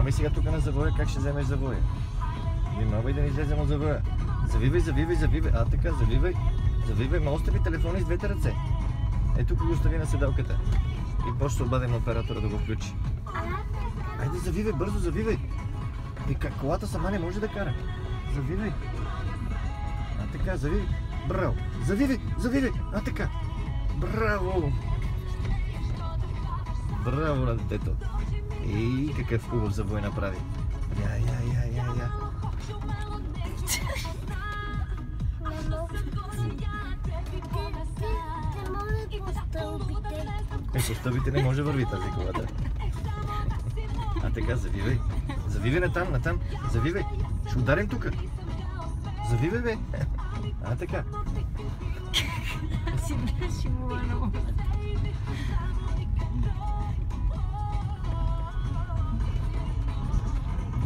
Внимавай сега тук на завоя, как ще вземеш завоя. Внимавай да не излезем от завоя. Завивай, завивай, завивай. А така, завивай. Завивай, ма остави телефона с двете ръце. Ето тук го остави на седалката. И после ще обадим на оператора да го включи. Айде, завивай, бързо завивай. И колата сама не може да кара. Завивай. А така, завивай. Браво. Завивай, завивай. А така. Браво. Браво на детето. И какъв хубав завой направи. Я. По стълбите не може върви тази колата. А така, завивай. Завивай натам. Завивай. Ще ударим тук. Завивай, бе. А така. Си беше му.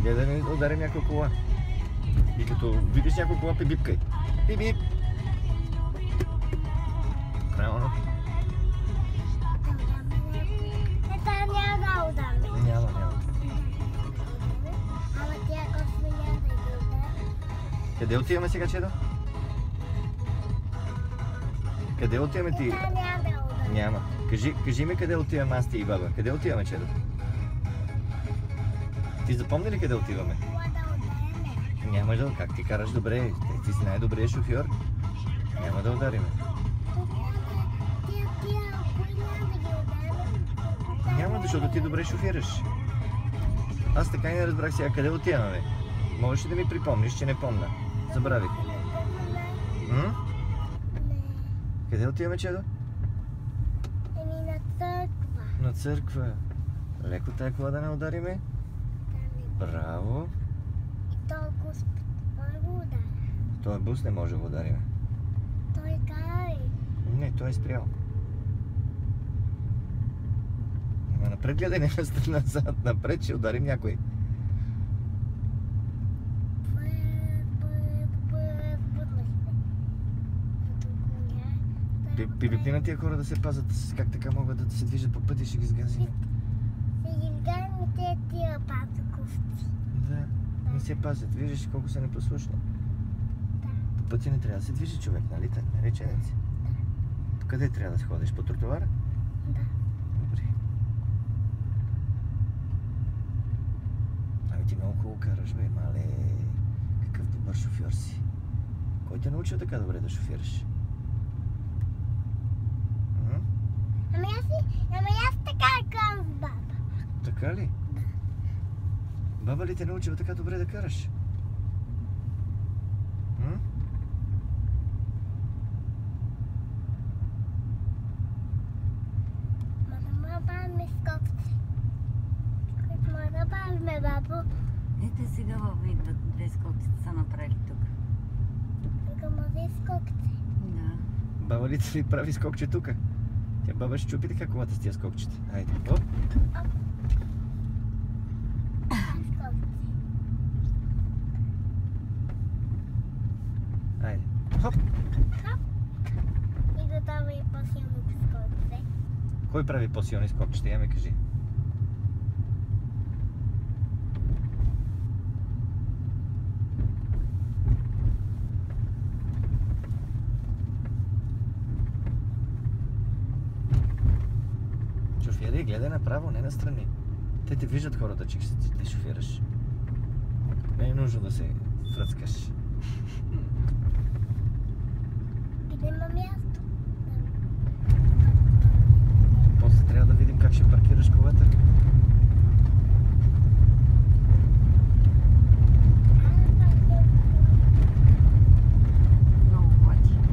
Гледай да не ударим някаква кола. И като видиш някаква кола, пибипкай. Пип-бип. Правилно. Няма. Къде отиваме сега, Чедо? Къде отиваме ти? Няма. Кажи ми къде отиваме аз ти и баба. Къде отиваме, Чедо? Ти запомни ли къде отиваме? Няма да, как ти караш добре? Ти си най-добрият шофьор. Няма да удариме. Няма, защото ти добре шофираш. Аз така и не разбрах сега къде отиваме. Можеш ли да ми припомниш, че не помня? Забравих. Къде отиваме, Чедо? На църква. На църква. Леко тая кола да не удариме. Браво. И толкова го удари. Той бус не може да го удариме. Той кара ли? Не, той е спрял. Ама напред гледай, не назад. Напред ще ударим някой. Пипни на тия хора да се пазят. Как така могат да се движат по пътя, ще ги сгазим. Ще ги сгазим тия пазаковци. Да, не се пазят. Виждаш колко са непослушни. По пътя не трябва да се движи човек, нали? Нареченец. Къде трябва да ходиш? По тротуара? Да. Добре. Ами ти много хубаво караш, бе, мале. Какъв добър шофьор си. Кой те научил така добре да шофираш? Ами аз така карам с баба. Така ли? Да. Баба ли те научила така добре да караш? Мама бавиме скокци. Мама бавиме, бабо. Ето сега баба идват две скокци са направили тук. Тук може скокци. Да. Баба ли ти прави скокче тука? Тя баба ще чупи така колата с тия скокчета. Хайде. Оп. Скокци. Айде. Хоп. Хоп. И готова и по-силни скокци. Кой прави по-силни скокчета? Я ми кажи. Шофирай, гледай направо, не настрани. Те те виждат хората, че ти шофираш. Не е нужно да се фръцкаш. Къде има място? После трябва да видим как ще паркираш колата.